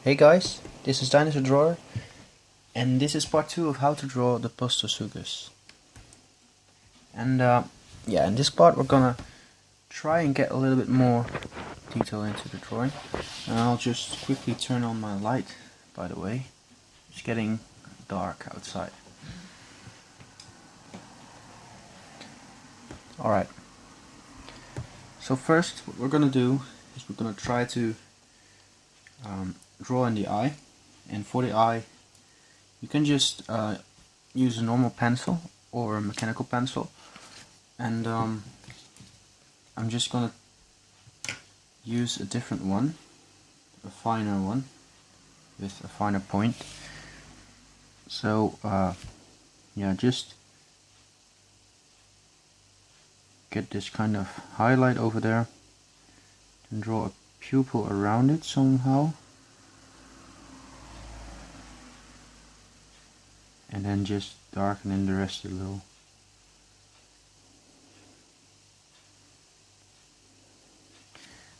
Hey guys, this is Dinosaur Drawer, and this is part 2 of how to draw the postosuchus. And yeah, in this part we're gonna try and get a little bit more detail into the drawing. And I'll just quickly turn on my light, by the way. It's getting dark outside. Alright, so first what we're gonna do is we're gonna try to draw in the eye, and for the eye you can just use a normal pencil or a mechanical pencil, and I'm just gonna use a different one, a finer one with a finer point. So yeah, just get this kind of highlight over there and draw a pupil around it somehow, and then just darken in the rest a little.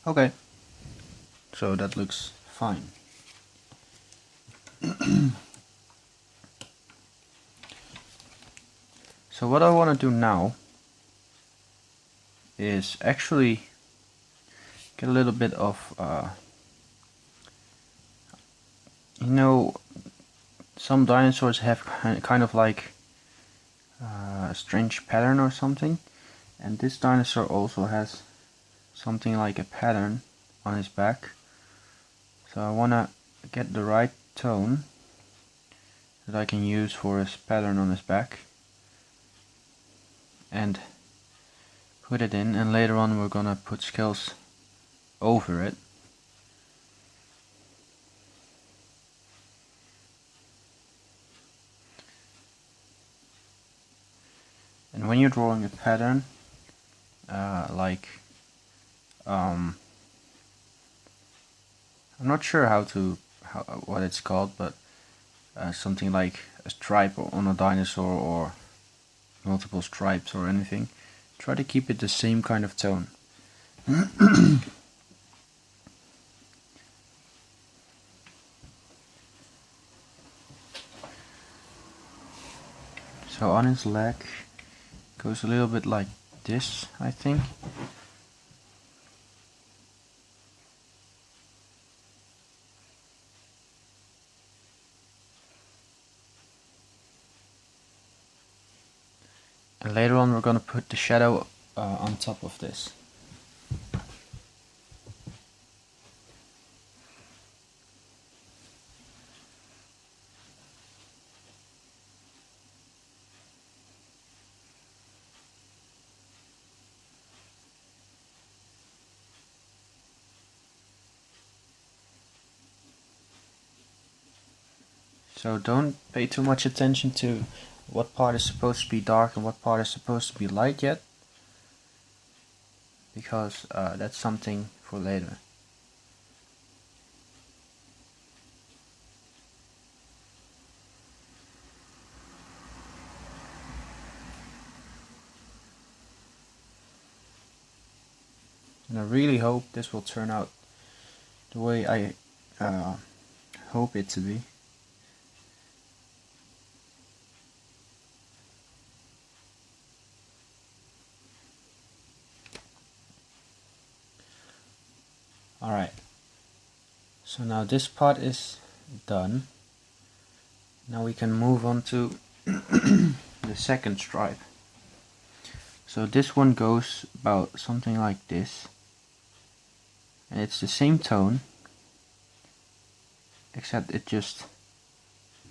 Okay, so that looks fine. So what I want to do now is actually get a little bit of some dinosaurs have kind of like a strange pattern or something, and this dinosaur also has something like a pattern on his back. So I want to get the right tone that I can use for his pattern on his back and put it in, and later on we're gonna put scales over it. And when you're drawing a pattern, I'm not sure what it's called, but something like a stripe on a dinosaur or multiple stripes or anything, try to keep it the same kind of tone. So on his leg goes a little bit like this, I think. And later on we're going to put the shadow on top of this. So don't pay too much attention to what part is supposed to be dark and what part is supposed to be light yet, because that's something for later. And I really hope this will turn out the way I hope it to be. Alright, so now this part is done. Now we can move on to the second stripe. So this one goes about something like this, and it's the same tone, except it just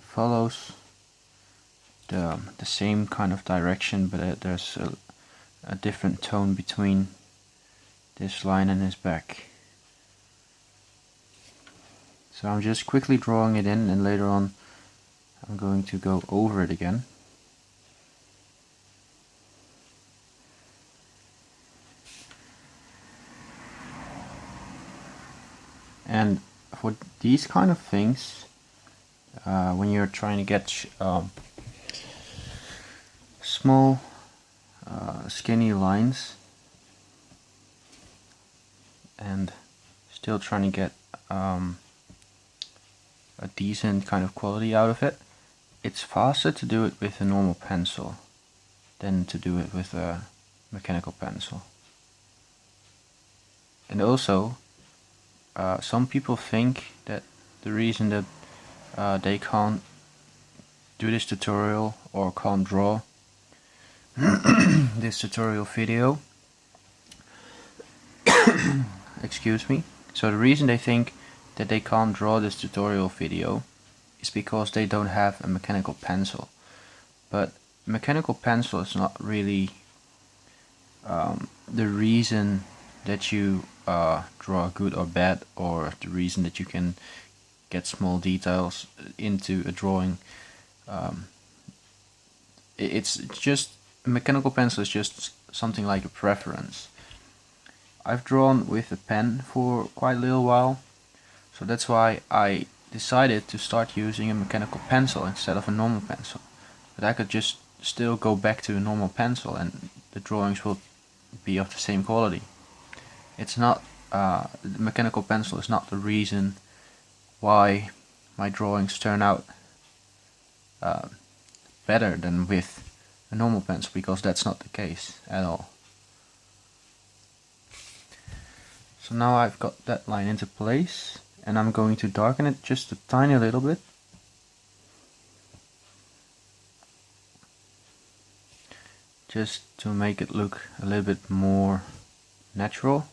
follows the same kind of direction, but there's a different tone between this line and his back. So I'm just quickly drawing it in, and later on I'm going to go over it again. And for these kind of things, when you're trying to get small skinny lines and still trying to get a decent kind of quality out of it. It's faster to do it with a normal pencil than to do it with a mechanical pencil. And also, some people think that the reason that they can't do this tutorial or can't draw this tutorial video, excuse me, so the reason they think that they can't draw this tutorial video is because they don't have a mechanical pencil. But mechanical pencil is not really the reason that you draw good or bad, or the reason that you can get small details into a drawing. It's just, a mechanical pencil is just something like a preference. I've drawn with a pen for quite a little while, so that's why I decided to start using a mechanical pencil instead of a normal pencil. But I could just still go back to a normal pencil and the drawings will be of the same quality. It's not, the mechanical pencil is not the reason why my drawings turn out better than with a normal pencil, because that's not the case at all. So now I've got that line into place, and I'm going to darken it just a tiny little bit. Just to make it look a little bit more natural.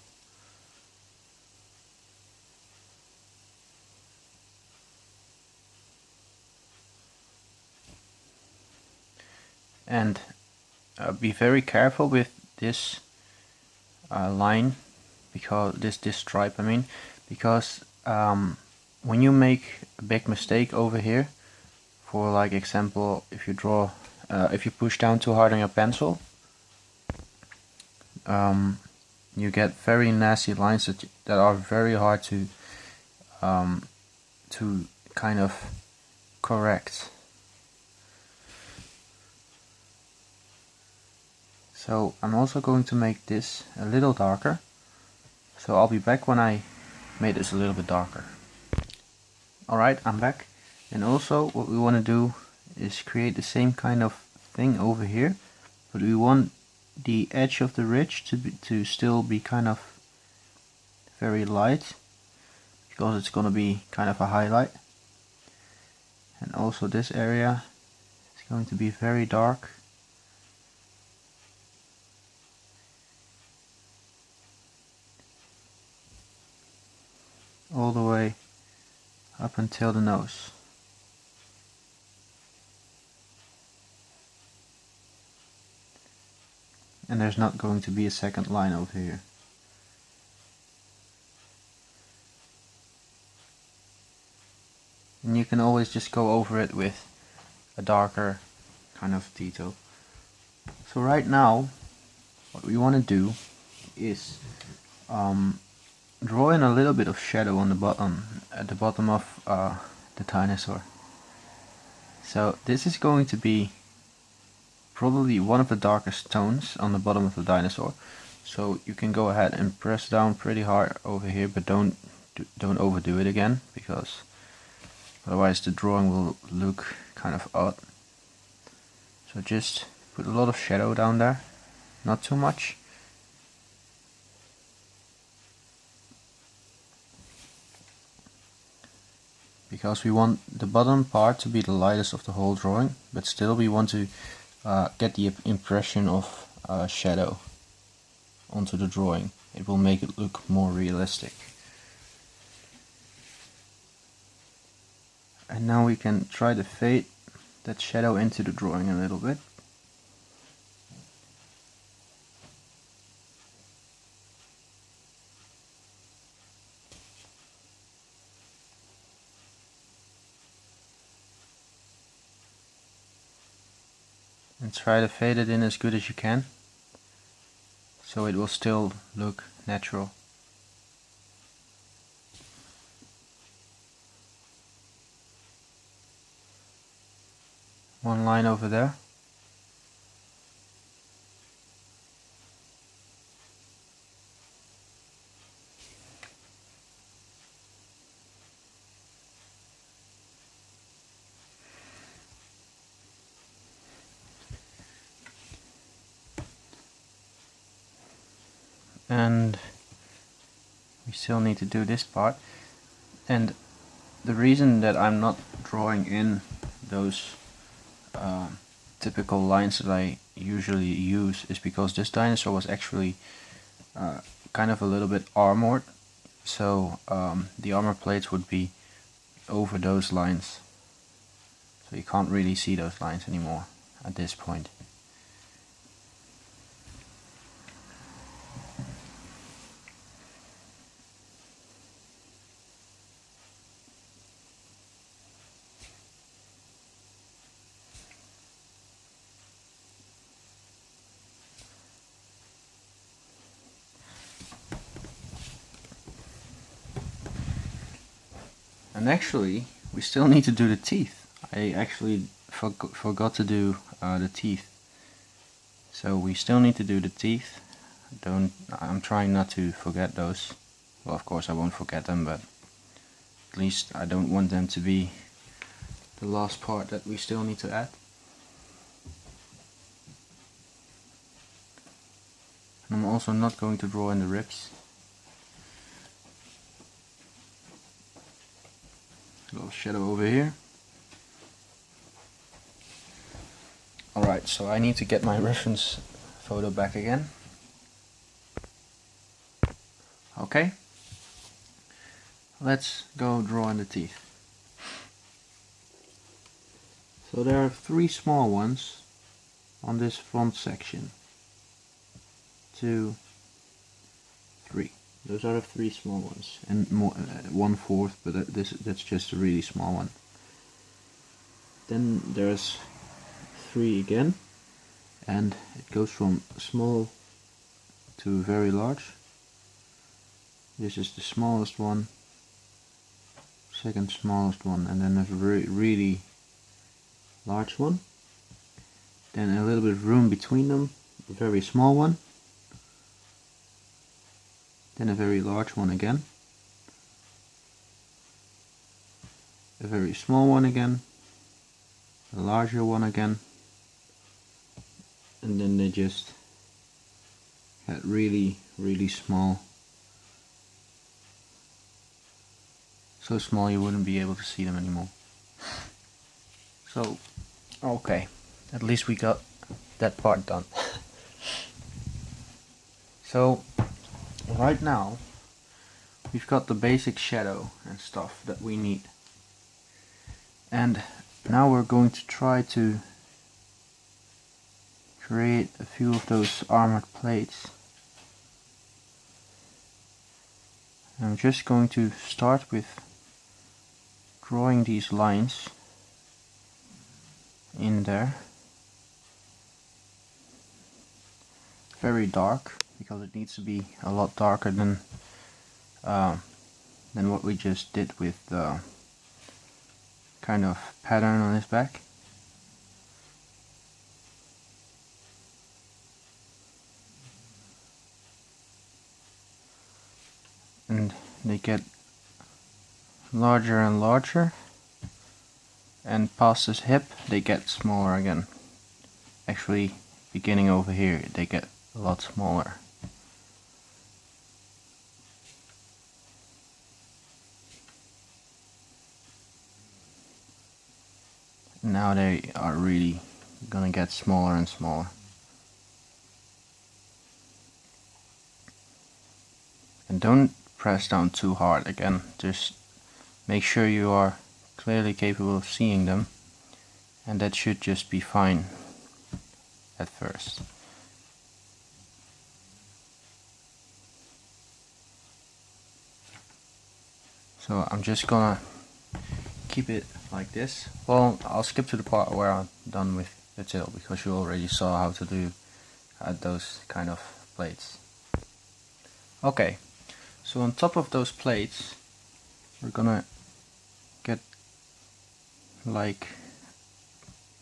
And be very careful with this line, because this stripe, I mean, because when you make a big mistake over here, for like example, if you draw, if you push down too hard on your pencil, you get very nasty lines that are very hard to kind of correct. So I'm also going to make this a little darker. So I'll be back when I made this a little bit darker. Alright, I'm back. And also what we want to do is create the same kind of thing over here, but we want the edge of the ridge to still be kind of very light, because it's going to be kind of a highlight. And also this area is going to be very dark. All the way up until the nose. And there's not going to be a second line over here. And you can always just go over it with a darker kind of detail. So right now, what we want to do is draw in a little bit of shadow on the bottom, at the bottom of the dinosaur. So this is going to be probably one of the darkest tones on the bottom of the dinosaur. So you can go ahead and press down pretty hard over here, but don't overdo it again, because otherwise the drawing will look kind of odd. So just put a lot of shadow down there, not too much. Because we want the bottom part to be the lightest of the whole drawing, but still we want to get the impression of shadow onto the drawing. It will make it look more realistic. And now we can try to fade that shadow into the drawing a little bit. And try to fade it in as good as you can, so it will still look natural. One line over there. and we still need to do this part. And the reason that I'm not drawing in those typical lines that I usually use is because this dinosaur was actually kind of a little bit armored, so the armor plates would be over those lines, so you can't really see those lines anymore at this point. And actually, we still need to do the teeth. I actually forgot to do the teeth. So we still need to do the teeth. I'm trying not to forget those. Well, of course I won't forget them, but at least I don't want them to be the last part that we still need to add. And I'm also not going to draw in the ribs. A little shadow over here. Alright, so I need to get my reference photo back again. Okay, let's go draw in the teeth. So there are 3 small ones on this front section. 2, 3. Those are the 3 small ones, and more, 1/4, but that's just a really small one. Then there's 3 again, and it goes from small to very large. This is the smallest one, second smallest one, and then there's a really large one. Then a little bit of room between them, a very small one. Then a very large one again. A very small one again. A larger one again. And then they just get really small. So small you wouldn't be able to see them anymore. So, okay, at least we got that part done. So, right now, we've got the basic shadow and stuff that we need. And now we're going to try to create a few of those armored plates. I'm just going to start with drawing these lines in there. Very dark, because it needs to be a lot darker than what we just did with the kind of pattern on his back. And they get larger and larger, and past his hip they get smaller again. Actually, beginning over here they get a lot smaller. Now they are really gonna get smaller and smaller. And don't press down too hard again, just make sure you are clearly capable of seeing them, and that should just be fine at first. So I'm just gonna keep it like this. Well, I'll skip to the part where I'm done with the tail, because you already saw how to do those kind of plates. Okay, so on top of those plates we're gonna get like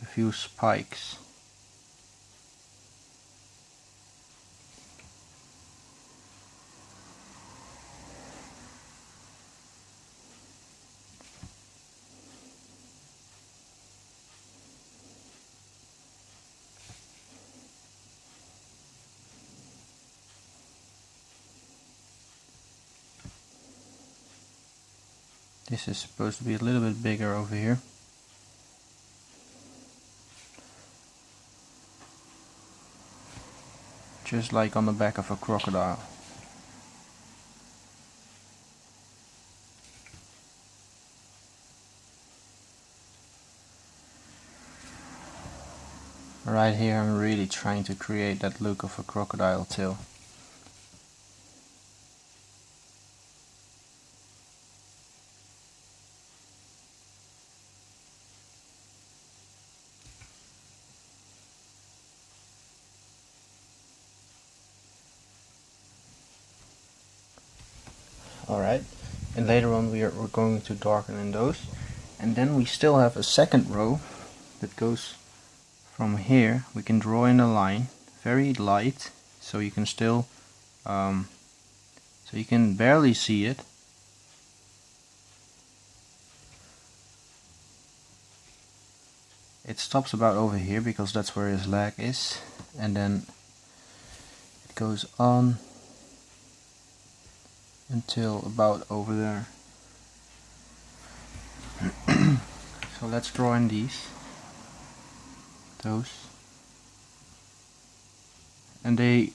a few spikes. This is supposed to be a little bit bigger over here. Just like on the back of a crocodile. Right here I'm really trying to create that look of a crocodile tail. Alright, and later on we're going to darken in those. And then we still have a second row that goes from here. We can draw in a line, very light, so you can still, so you can barely see it. It stops about over here because that's where his leg is, and then it goes on until about over there. So let's draw in those, and they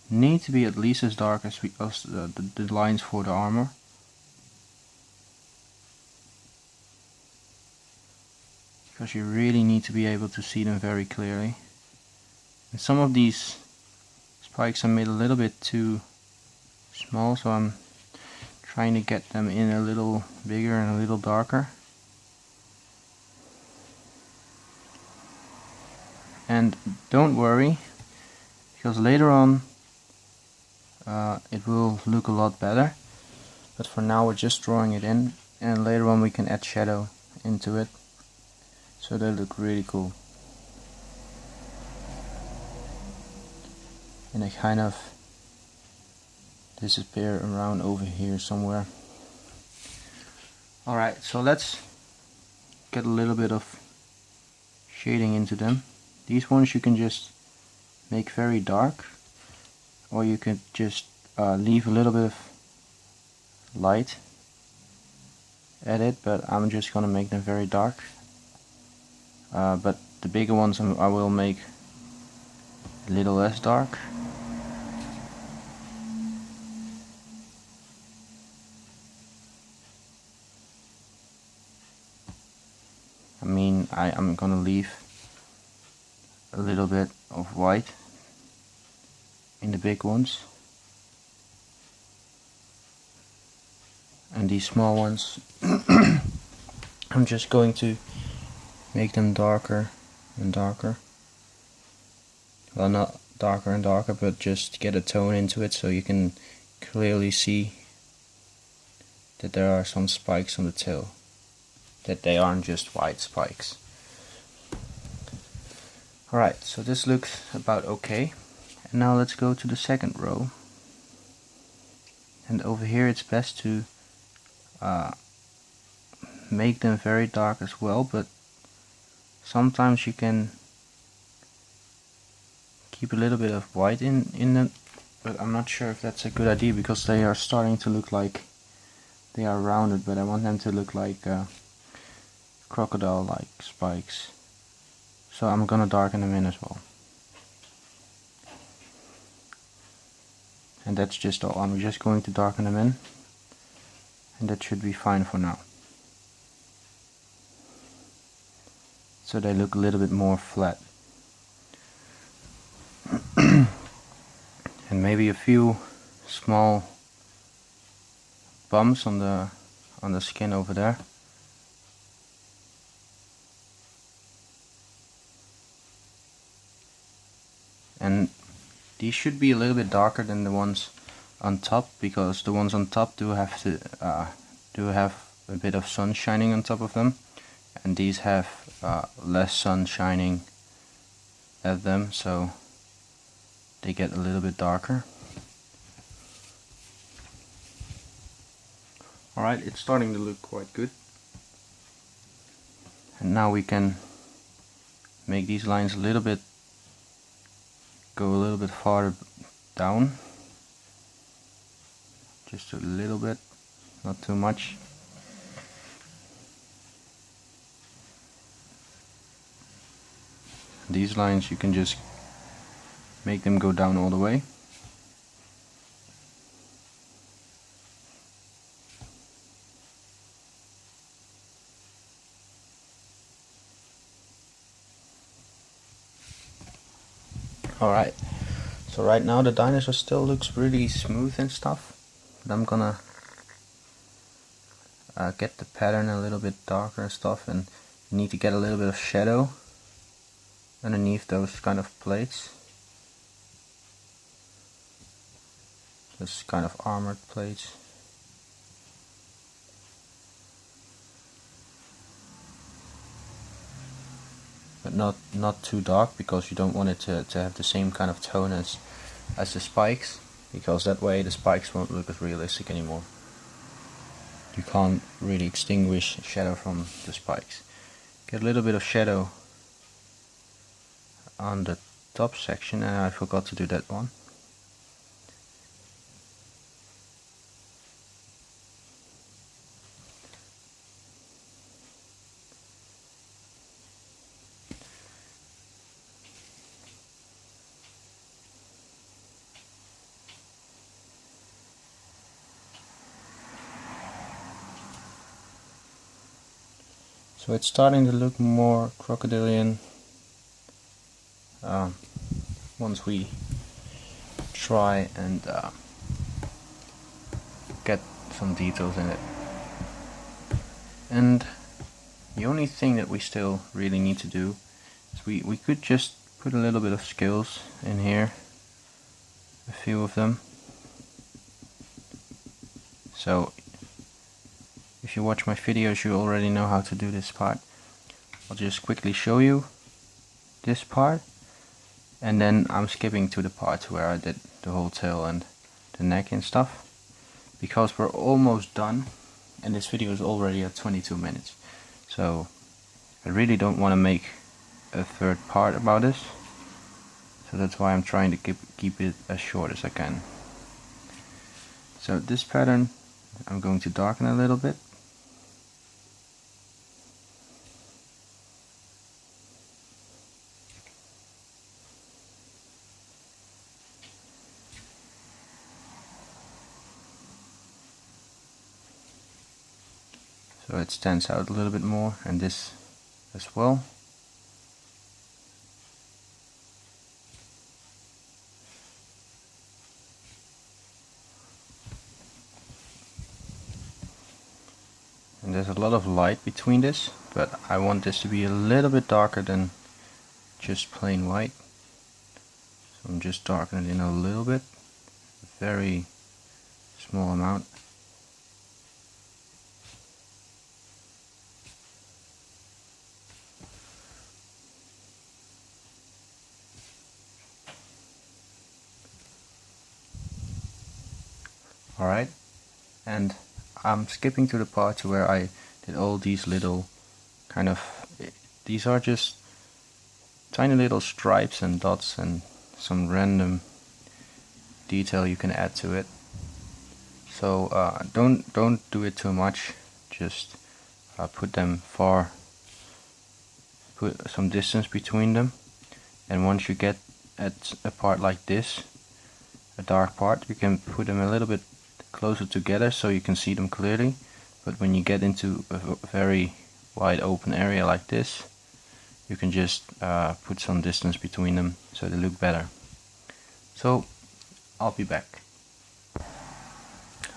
need to be at least as dark as the lines for the armor. Because you really need to be able to see them very clearly. And some of these spikes are made a little bit too small, so I'm trying to get them in a little bigger and a little darker. And don't worry, because later on it will look a lot better. But for now we're just drawing it in, and later on we can add shadow into it, so they look really cool. And they kind of disappear around over here somewhere. Alright, so let's get a little bit of shading into them. These ones you can just make very dark, or you can just leave a little bit of light at it, but I'm just gonna make them very dark. But the bigger ones I will make a little less dark. I mean, I'm gonna leave a little bit of white in the big ones, and these small ones I'm just going to make them darker and darker. Well, not darker and darker, but just get a tone into it so you can clearly see that there are some spikes on the tail, that they aren't just white spikes. Alright, so this looks about okay. And now let's go to the second row. And over here it's best to make them very dark as well, but sometimes you can keep a little bit of white in them, but I'm not sure if that's a good idea because they are starting to look like they are rounded, but I want them to look like crocodile-like spikes. So I'm gonna darken them in as well. And that's just all. I'm just going to darken them in, and that should be fine for now. So they look a little bit more flat. And maybe a few small bumps on the skin over there. And these should be a little bit darker than the ones on top, because the ones on top do have a bit of sun shining on top of them, and these have less sun shining at them, so they get a little bit darker. Alright, it's starting to look quite good. And now we can make these lines go a little bit farther down. Just a little bit, not too much. These lines you can just make them go down all the way. Alright, so right now the dinosaur still looks really smooth and stuff, but I'm gonna get the pattern a little bit darker and stuff, and you need to get a little bit of shadow underneath those kind of plates. Those kind of armored plates. But not too dark, because you don't want it to have the same kind of tone as the spikes, because that way the spikes won't look as realistic anymore. You can't really extinguish shadow from the spikes. Get a little bit of shadow on the top section, and I forgot to do that one. So it's starting to look more crocodilian once we try and get some details in it. And the only thing that we still really need to do is we could just put a little bit of scales in here, a few of them. So if you watch my videos, you already know how to do this part. I'll just quickly show you this part, and then I'm skipping to the part where I did the whole tail and the neck and stuff, because we're almost done and this video is already at 22 minutes. So I really don't want to make a third part about this, so that's why I'm trying to keep it as short as I can. So this pattern I'm going to darken a little bit. So it stands out a little bit more, and this as well. And there's a lot of light between this, but I want this to be a little bit darker than just plain white. So I'm just darkening it in a little bit, a very small amount. Alright, and I'm skipping to the part where I did all these little kind of, these are just tiny little stripes and dots and some random detail you can add to it. So don't do it too much, just put some distance between them, and once you get at a part like this, a dark part, you can put them a little bit closer together so you can see them clearly. But when you get into a very wide open area like this, you can just put some distance between them so they look better. So I'll be back.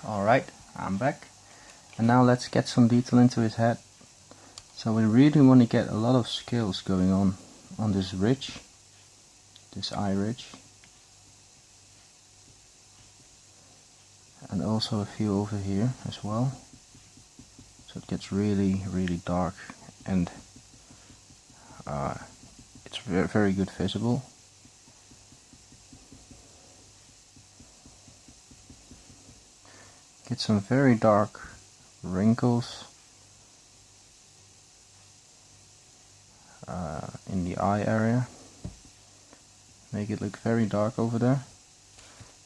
Alright, I'm back, and now let's get some detail into his head. So we really want to get a lot of scales going on this ridge, this eye ridge, and also a few over here as well, so it gets really dark, and it's very good visible. Get some very dark wrinkles in the eye area, make it look very dark over there.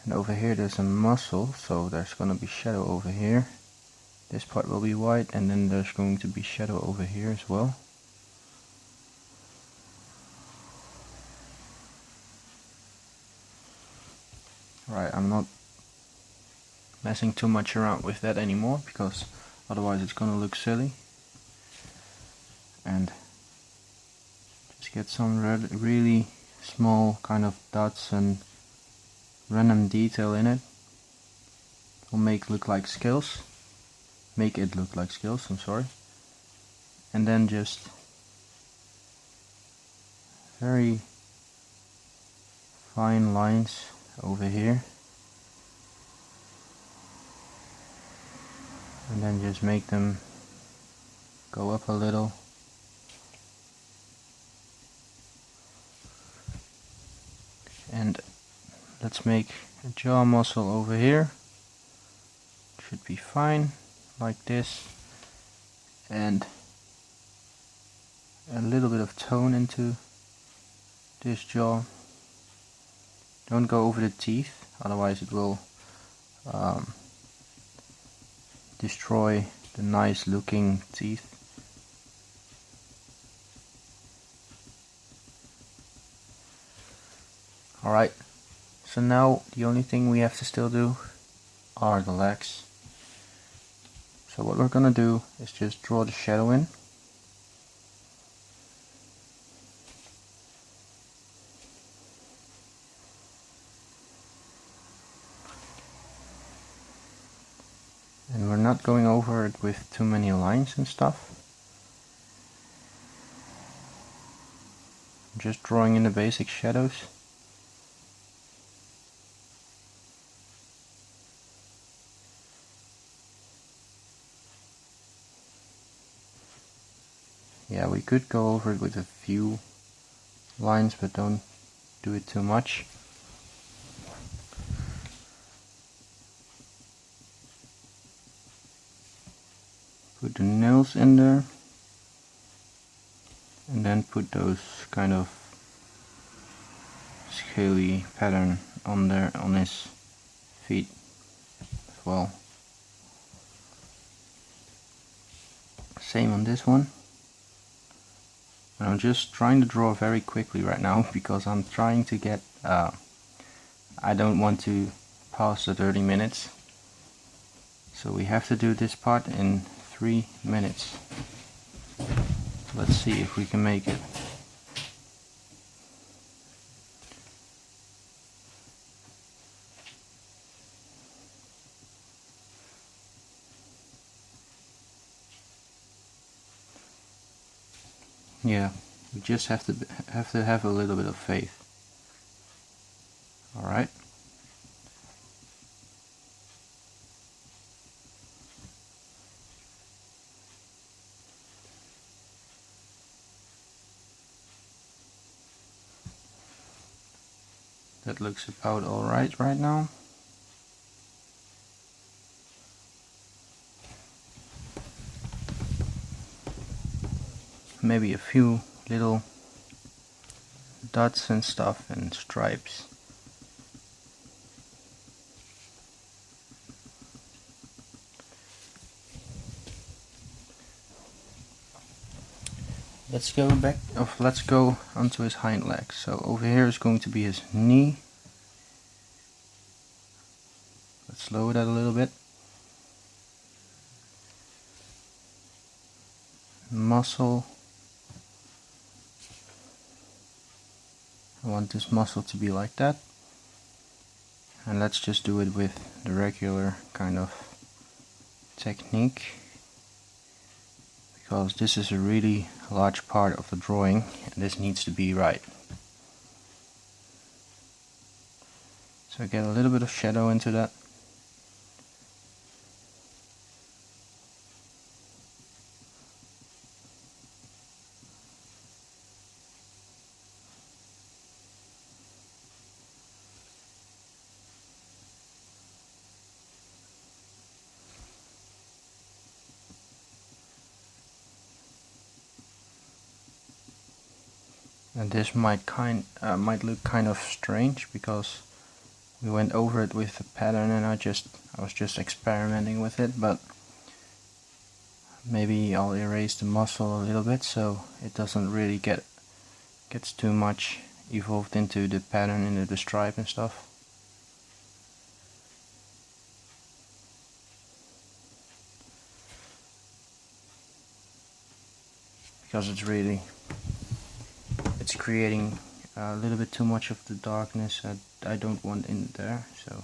And over here there's a muscle, so there's going to be shadow over here. This part will be white, and then there's going to be shadow over here as well. Alright, I'm not messing too much around with that anymore because otherwise it's gonna look silly. And just get some really small kind of dots and random detail in it. Will make it look like scales. I'm sorry. And then just very fine lines over here. And then just make them go up a little. And let's make a jaw muscle over here. Should be fine, like this. And a little bit of tone into this jaw. Don't go over the teeth, otherwise it will destroy the nice looking teeth. Alright, so now the only thing we have to still do are the legs. So what we're gonna do is just draw the shadow in. And we're not going over it with too many lines and stuff. I'm just drawing in the basic shadows. Yeah, we could go over it with a few lines, but don't do it too much. Put the nails in there, and then put those kind of scaly pattern on there on his feet as well. Same on this one. And I'm just trying to draw very quickly right now because I'm trying to get I don't want to pass the 30 minutes, so we have to do this part in 3 minutes. Let's see if we can make it. Yeah, we just have to have a little bit of faith. All right. That looks about all right now. Maybe a few little dots and stuff and stripes. Let's go onto his hind leg. So over here is going to be his knee. Let's lower that a little bit. Muscle. I want this muscle to be like that. And let's just do it with the regular kind of technique, because this is a really large part of the drawing and this needs to be right. So get a little bit of shadow into that. And this might look kind of strange because we went over it with the pattern and I was just experimenting with it, but maybe I'll erase the muscle a little bit so it doesn't really gets too much evolved into the pattern, into the stripe and stuff. because it's creating a little bit too much of the darkness I don't want in there. So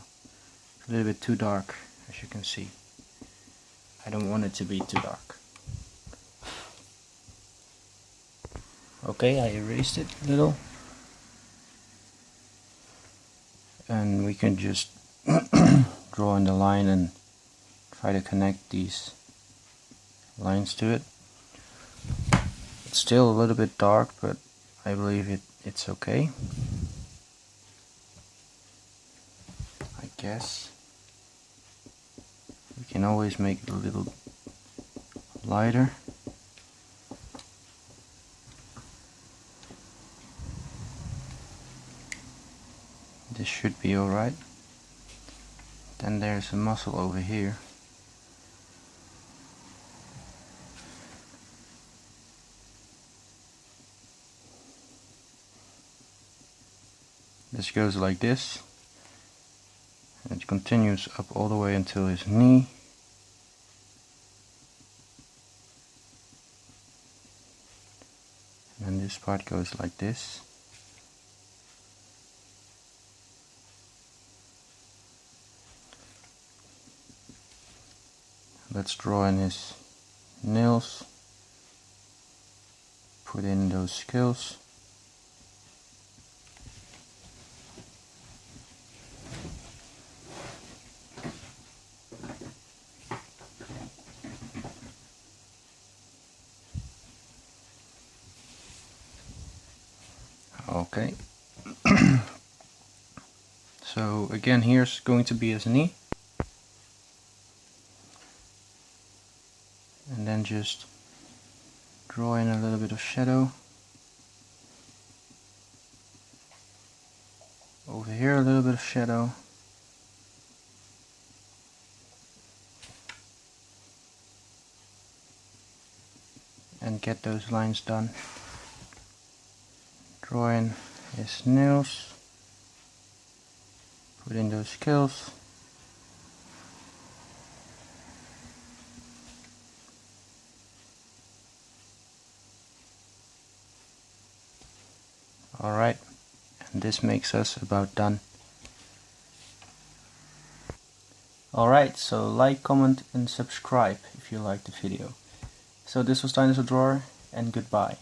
a little bit too dark, as you can see. I don't want it to be too dark. Okay, I erased it a little, and we can just draw in the line and try to connect these lines to it. It's still a little bit dark, but I believe it's okay, I guess. We can always make it a little lighter. This should be alright. Then there's a muscle over here. This goes like this. And it continues up all the way until his knee. And then this part goes like this. Let's draw in his nails. Put in those scales. Okay. So again, here's going to be his knee. And then just draw in a little bit of shadow. Over here a little bit of shadow. And get those lines done. Draw in his nails. Put in those scales. Alright, and this makes us about done. Alright, so like, comment and subscribe if you liked the video. So this was Dinosaur Drawer, and goodbye.